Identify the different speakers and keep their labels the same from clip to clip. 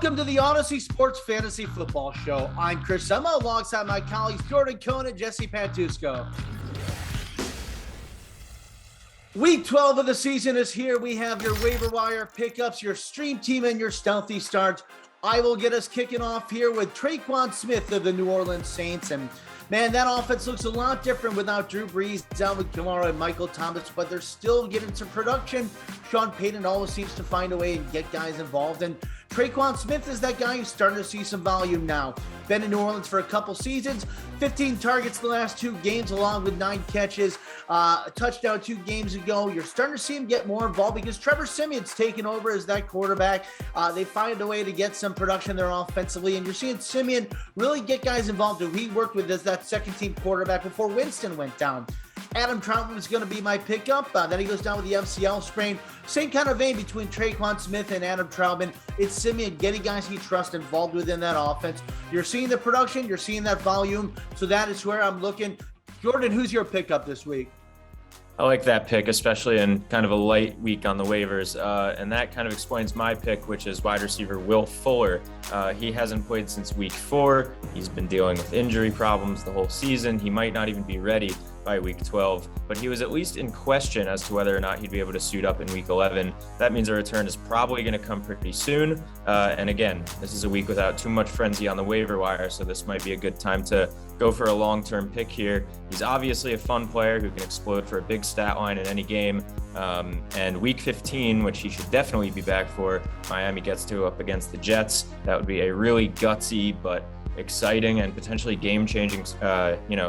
Speaker 1: Welcome to the Odyssey Sports Fantasy Football Show. I'm Chris Emma alongside my colleagues Jordan Cohn and Jesse Pantusco. Week 12 of the season is here. We have your waiver wire pickups, your stream team, and your stealthy starts. I will get us kicking off here with Tre'Quan Smith of the New Orleans Saints. And man, that offense looks a lot different without Drew Brees, down with Kamara and Michael Thomas, but they're still getting some production. Sean Payton always seems to find a way and get guys involved. And Tre'Quan Smith is that guy who's starting to see some volume now. Been in New Orleans for a couple seasons, 15 targets the last 2 games, along with 9 catches, a touchdown 2 games ago. You're starting to see him get more involved because Trevor Siemian's taken over as that quarterback. They find a way to get some production there offensively, and you're seeing Siemian really get guys involved who he worked with as that second-team quarterback before Winston went down. Adam Troutman was going to be my pickup. Then he goes down with the MCL sprain. Same kind of vein between Tre'Quan Smith and Adam Troutman. It's Siemian getting guys he trusts involved within that offense. You're seeing the production. You're seeing that volume. So that is where I'm looking. Jordan, who's your pickup this week?
Speaker 2: I like that pick, especially in kind of a light week on the waivers. And that kind of explains my pick, which is wide receiver Will Fuller. He hasn't played since week 4. He's been dealing with injury problems the whole season. He might not even be ready by week 12, but he was at least in question as to whether or not he'd be able to suit up in week 11. That means a return is probably going to come pretty soon. And again, this is a week without too much frenzy on the waiver wire, so this might be a good time to go for a long-term pick here. He's obviously a fun player who can explode for a big stat line in any game. And week 15, which he should definitely be back for, Miami gets to up against the Jets. That would be a really gutsy but exciting and potentially game-changing,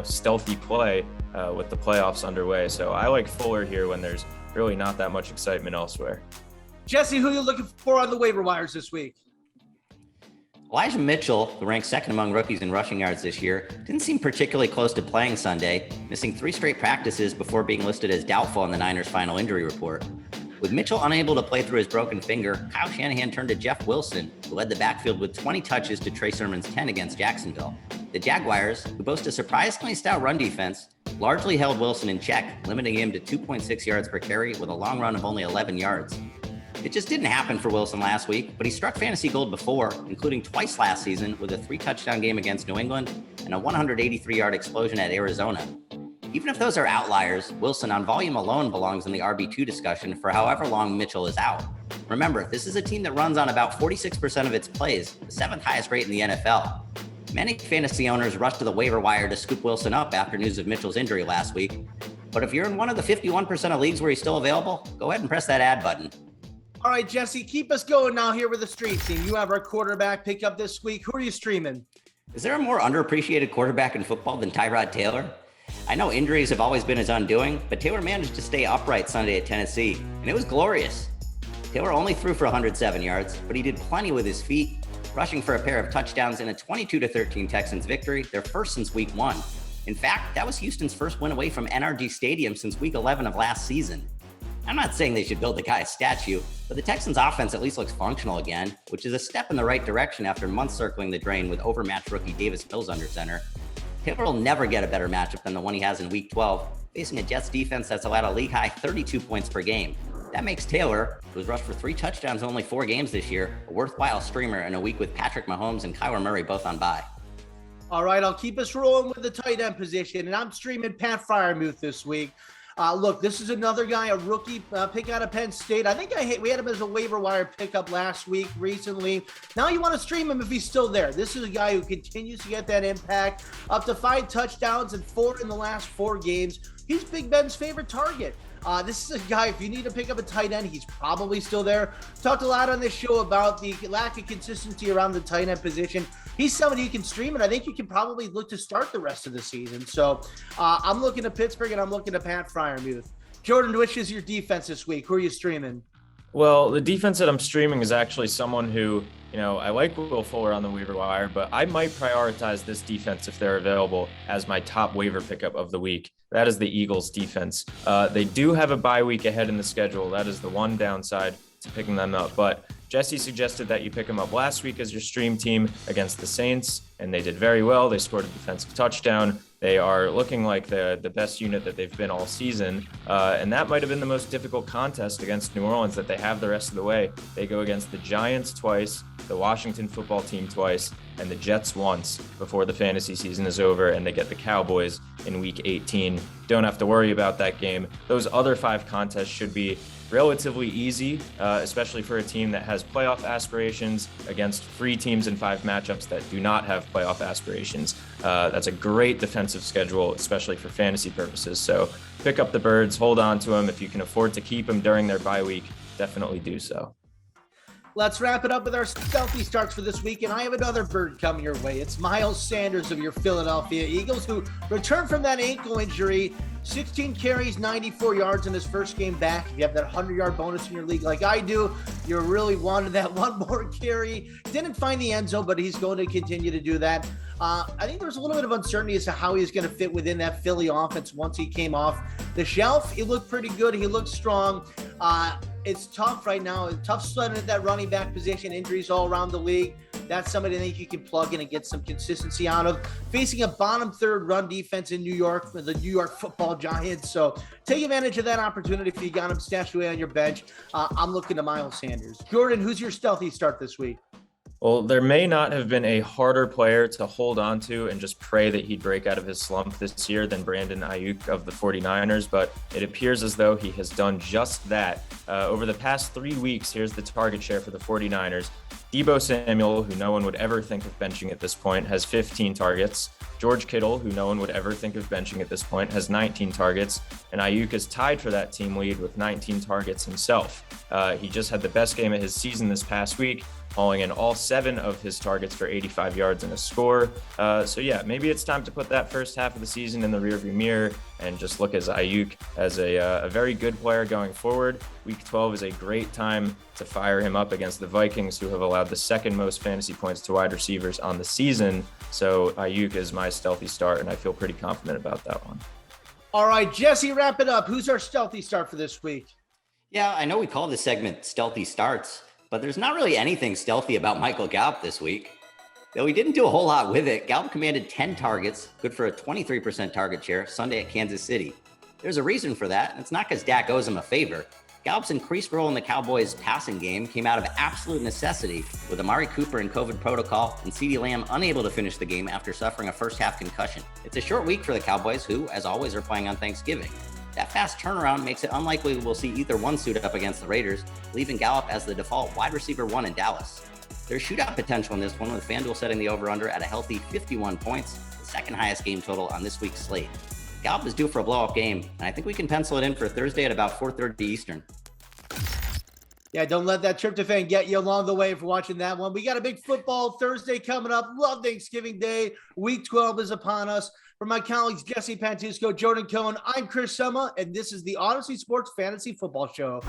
Speaker 2: stealthy play with the playoffs underway. So I like Fuller here when there's really not that much excitement elsewhere.
Speaker 1: Jesse, who are you looking for on the waiver wires this week?
Speaker 3: Elijah Mitchell, who ranks second among rookies in rushing yards this year, didn't seem particularly close to playing Sunday, missing 3 straight practices before being listed as doubtful in the Niners' final injury report. With Mitchell unable to play through his broken finger, Kyle Shanahan turned to Jeff Wilson, who led the backfield with 20 touches to Trey Sermon's 10 against Jacksonville. The Jaguars, who boast a surprisingly stout run defense, largely held Wilson in check, limiting him to 2.6 yards per carry with a long run of only 11 yards. It just didn't happen for Wilson last week, but he struck fantasy gold before, including twice last season with a 3-touchdown game against New England and a 183-yard explosion at Arizona. Even if those are outliers, Wilson on volume alone belongs in the RB2 discussion for however long Mitchell is out. Remember, this is a team that runs on about 46% of its plays, the 7th highest rate in the NFL. Many fantasy owners rushed to the waiver wire to scoop Wilson up after news of Mitchell's injury last week. But if you're in one of the 51% of leagues where he's still available, go ahead and press that add button.
Speaker 1: All right, Jesse, keep us going now here with the stream team. You have our quarterback pickup this week. Who are you streaming?
Speaker 3: Is there a more underappreciated quarterback in football than Tyrod Taylor? I know injuries have always been his undoing, but Taylor managed to stay upright Sunday at Tennessee, and it was glorious. Taylor only threw for 107 yards, but he did plenty with his feet, rushing for a pair of touchdowns in a 22-13 Texans victory, their first since week 1. In fact, that was Houston's first win away from NRG Stadium since week 11 of last season. I'm not saying they should build the guy a statue, but the Texans offense at least looks functional again, which is a step in the right direction after months circling the drain with overmatched rookie Davis Mills under center. Taylor will never get a better matchup than the one he has in week 12, facing a Jets defense that's allowed a league-high 32 points per game. That makes Taylor, who's rushed for 3 touchdowns in only 4 games this year, a worthwhile streamer in a week with Patrick Mahomes and Kyler Murray both on bye.
Speaker 1: All right, I'll keep us rolling with the tight end position, and I'm streaming Pat Freiermuth this week. Look, this is another guy, a rookie pick out of Penn State. I think we had him as a waiver wire pickup last week, recently. Now you want to stream him if he's still there. This is a guy who continues to get that impact. Up to 5 touchdowns and 4 in the last 4 games. He's Big Ben's favorite target. This is a guy, if you need to pick up a tight end, he's probably still there. Talked a lot on this show about the lack of consistency around the tight end position. He's somebody you can stream, and I think you can probably look to start the rest of the season. So I'm looking at Pittsburgh, and I'm looking at Pat Freiermuth. Jordan, which is your defense this week? Who are you streaming?
Speaker 2: Well, the defense that I'm streaming is actually someone who, I like Will Fuller on the waiver wire, but I might prioritize this defense if they're available as my top waiver pickup of the week. That is the Eagles defense. They do have a bye week ahead in the schedule. That is the one downside to picking them up, but Jesse suggested that you pick him up last week as your stream team against the Saints, and they did very well. They scored a defensive touchdown. They are looking like the best unit that they've been all season, and that might have been the most difficult contest against New Orleans that they have the rest of the way. They go against the Giants twice, the Washington football team twice, and the Jets once before the fantasy season is over, and they get the Cowboys in Week 18. Don't have to worry about that game. Those other 5 contests should be relatively easy, especially for a team that has playoff aspirations against 3 teams in 5 matchups that do not have playoff aspirations. That's a great defensive schedule, especially for fantasy purposes. So pick up the birds, hold on to them. If you can afford to keep them during their bye week, definitely do so.
Speaker 1: Let's wrap it up with our stealthy starts for this week, and I have another bird coming your way. It's Miles Sanders of your Philadelphia Eagles, who returned from that ankle injury. 16 carries, 94 yards in his first game back. If you have that 100-yard bonus in your league like I do, you really wanted that one more carry. Didn't find the end zone, but he's going to continue to do that. I think there's a little bit of uncertainty as to how he's going to fit within that Philly offense once he came off the shelf. He looked pretty good. He looked strong. It's tough right now. It's tough sledding at that running back position. Injuries all around the league. That's somebody I think you can plug in and get some consistency out of. Facing a bottom third run defense in New York, the New York Football Giants. So take advantage of that opportunity if you got him stashed away on your bench. I'm looking to Miles Sanders. Jordan, who's your stealthy start this week?
Speaker 2: Well, there may not have been a harder player to hold on to and just pray that he'd break out of his slump this year than Brandon Aiyuk of the 49ers, but it appears as though he has done just that. Over the past 3 weeks, here's the target share for the 49ers. Deebo Samuel, who no one would ever think of benching at this point, has 15 targets. George Kittle, who no one would ever think of benching at this point, has 19 targets. And Aiyuk is tied for that team lead with 19 targets himself. He just had the best game of his season this past week, hauling in all 7 of his targets for 85 yards and a score. So yeah, maybe it's time to put that first half of the season in the rearview mirror and just look as Aiyuk as a very good player going forward. Week 12 is a great time to fire him up against the Vikings, who have allowed the 2nd most fantasy points to wide receivers on the season. So Aiyuk is my stealthy start, and I feel pretty confident about that one.
Speaker 1: All right, Jesse, wrap it up. Who's our stealthy start for this week?
Speaker 3: Yeah, I know we call this segment Stealthy Starts, but there's not really anything stealthy about Michael Gallup this week. Though he didn't do a whole lot with it, Gallup commanded 10 targets, good for a 23% target share, Sunday at Kansas City. There's a reason for that, and it's not because Dak owes him a favor. Gallup's increased role in the Cowboys' passing game came out of absolute necessity, with Amari Cooper in COVID protocol and CeeDee Lamb unable to finish the game after suffering a first-half concussion. It's a short week for the Cowboys, who, as always, are playing on Thanksgiving. That fast turnaround makes it unlikely we'll see either one suit up against the Raiders, leaving Gallup as the default wide receiver 1 in Dallas. There's shootout potential in this one, with FanDuel setting the over-under at a healthy 51 points, the 2nd highest game total on this week's slate. Gallup is due for a blow-up game, and I think we can pencil it in for Thursday at about 4:30 Eastern.
Speaker 1: Yeah, don't let that tryptophan get you along the way for watching that one. We got a big football Thursday coming up. Love Thanksgiving Day. Week 12 is upon us. For my colleagues, Jesse Pantusco, Jordan Cohen, I'm Chris Summa, and this is the Odyssey Sports Fantasy Football Show.